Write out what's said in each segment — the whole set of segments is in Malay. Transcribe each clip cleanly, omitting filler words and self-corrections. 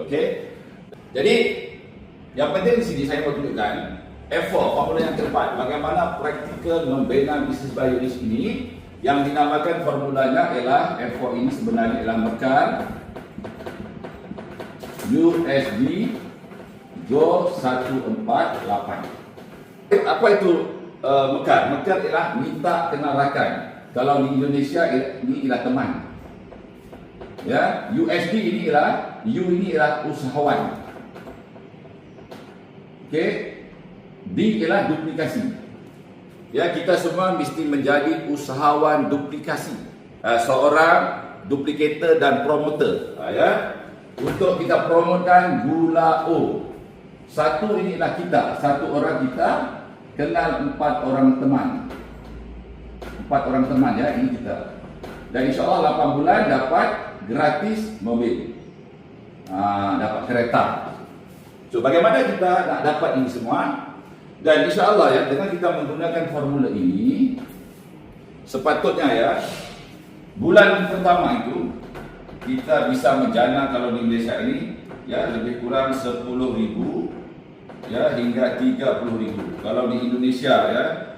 Okey. Jadi yang penting di sini saya mau tunjukkan F4, formula yang keempat, bagaimana praktikal membina bisnes Bioris ini, yang dinamakan formulanya ialah F4 ini sebenarnya ialah Mekar USD Go 148. Apa itu Mekar? Mekar ialah minta kenal rakan. Kalau di Indonesia ini ialah teman. Ya, USD ini ialah ini ialah usahawan. Okey. D ialah duplikasi. Ya, kita semua mesti menjadi usahawan duplikasi. Seorang duplikator dan promoter. Ya. Untuk kita promotekan gula O. Satu inilah kita, satu orang kita kenal 4 orang teman. 4 orang teman ya, ini kita. Dan insyaAllah 8 bulan dapat gratis mobil. Dapat kereta. So bagaimana kita nak dapat ini semua? Dan insyaAllah ya, dengan kita menggunakan formula ini, sepatutnya ya, bulan pertama itu kita bisa menjana kalau di Malaysia ini ya lebih kurang 10,000 ya hingga 30,000. Kalau di Indonesia ya,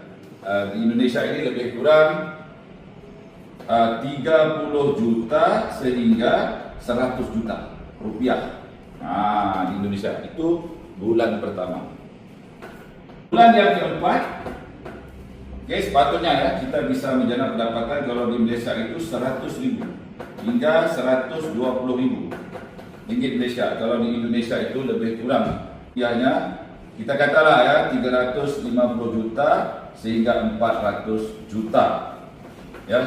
di Indonesia ini lebih kurang 30 juta sehingga 100 juta rupiah. Di Indonesia itu bulan pertama. Bulan yang keempat, sepatutnya ya kita bisa menjana pendapatan kalau di Malaysia itu 100,000 hingga 120,000 ringgit Malaysia. Kalau di Indonesia itu lebih kurang. Ianya kita katalah ya 350 juta sehingga 400 juta ya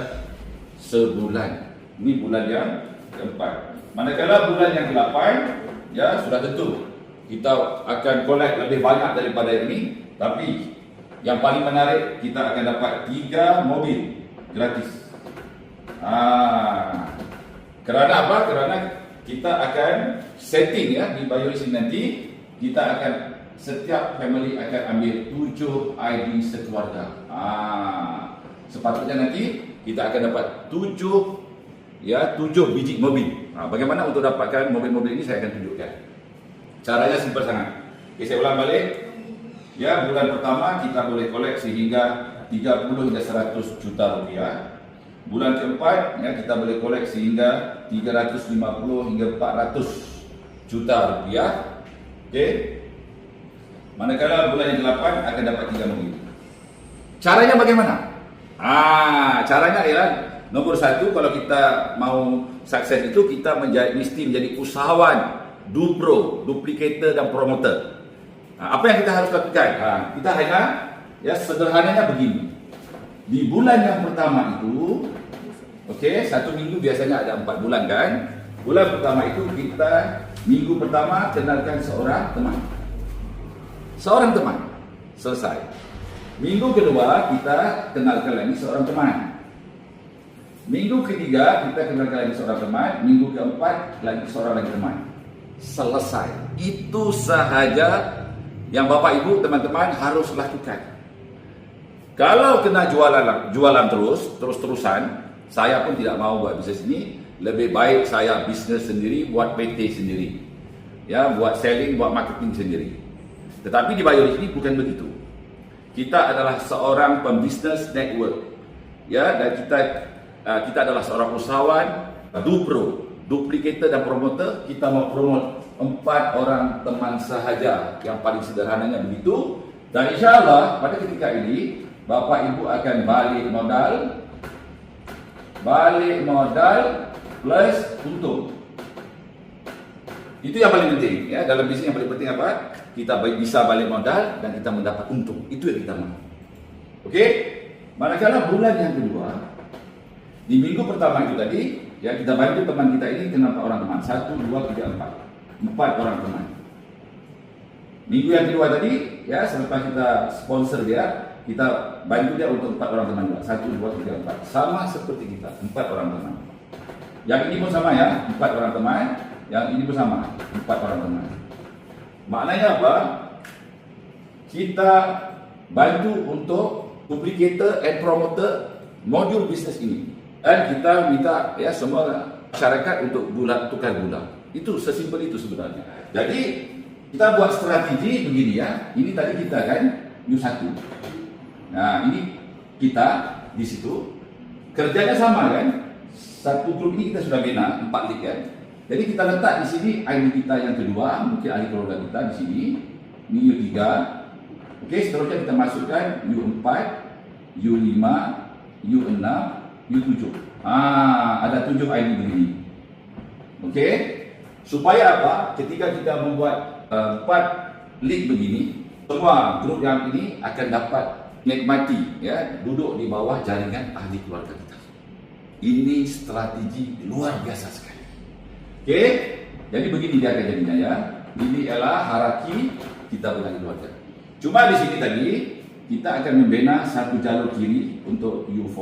sebulan. Ini bulan yang keempat. Manakala bulan yang ke-8 ya sudah tentu kita akan collect lebih banyak daripada ini, tapi yang paling menarik kita akan dapat 3 mobil gratis. Kerana apa? Kerana kita akan setting ya di Bioris ini nanti kita akan setiap family akan ambil 7 ID sekeluarga. Sepatutnya nanti kita akan dapat 7 biji mobil. Bagaimana untuk dapatkan mobil-mobil ini saya akan tunjukkan. Caranya simpel sangat. Saya ulang balik. Ya, bulan pertama kita boleh koleksi hingga 30 hingga 100 juta rupiah. Bulan keempat ya kita boleh koleksi hingga 350 hingga 400 juta rupiah. Okey. Manakala bulan yang ke-8 akan dapat 3 mobil. Caranya bagaimana? Caranya ialah nomor 1, kalau kita mau sukses itu kita mesti menjadi usahawan, duplikator dan promoter. Apa yang kita harus lakukan? Kita hanya ya sederhananya begini. Di bulan yang pertama itu, satu minggu biasanya ada 4 bulan kan? Bulan pertama itu kita minggu pertama kenalkan seorang teman. Seorang teman. Selesai. Minggu kedua kita kenalkan lagi seorang teman. Minggu ketiga kita kenalkan lagi seorang teman. Minggu keempat lagi seorang lagi teman. Selesai. Itu sahaja yang Bapak Ibu teman-teman harus lakukan. Kalau kena jualan terus-terusan, saya pun tidak mau buat bisnes ini. Lebih baik saya bisnes sendiri, buat PT sendiri. Ya, buat selling, buat marketing sendiri. Tetapi di Bioris ini bukan begitu. Kita adalah seorang pembisnes network. Ya, dan kita adalah seorang usahawan, duplikator dan promoter. Kita mau promote 4 orang teman sahaja, yang paling sederhananya begitu. Dan insyaAllah pada ketika ini Bapak Ibu akan balik modal plus untung. Itu yang paling penting ya. Dalam bisnis yang paling penting apa? Kita bisa balik modal dan kita mendapat untung. Itu yang kita mau. Okey? Manakala bulan yang kedua, di minggu pertama itu tadi ya kita bantu teman kita ini kenal 4 orang teman. 1, 2, 3, 4 orang teman. Minggu yang kedua tadi ya selepas kita sponsor dia, kita bantu dia untuk 4 orang teman juga. 1, 2, 3, 4. Sama seperti kita, 4 orang teman. Yang ini pun sama ya, 4 orang teman. Yang ini pun sama, 4 orang teman. Maknanya apa? Kita bantu untuk duplikator and promoter modul bisnes ini. Dan kita minta ya semua masyarakat untuk tukar gula. Itu sesimpel itu sebenarnya. Jadi kita buat strategi begini ya. Ini tadi kita kan U1. Nah, ini kita di situ kerjanya sama kan. Satu grup ini kita sudah bina 4 league kan. Jadi kita letak di sini ID kita yang kedua, mungkin ahli keluarga kita di sini. Ini U3. Oke, seterusnya kita masukkan U4, U5, U6, U7. Ada 7 ID begini. Oke. Supaya apa? Ketika kita membuat 4 league begini, semua grup yang ini akan dapat nikmati ya, duduk di bawah jaringan ahli keluarga kita. Ini strategi luar biasa sekali. Oke, jadi begini dia akan jadinya ya. Ini adalah hierarki kita ahli keluarga. Cuma di sini tadi kita akan membina satu jalur kiri untuk U4,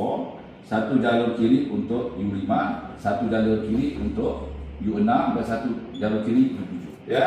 satu jalur kiri untuk U5, satu jalur kiri untuk U6 dan satu jalur kiri U7 ya.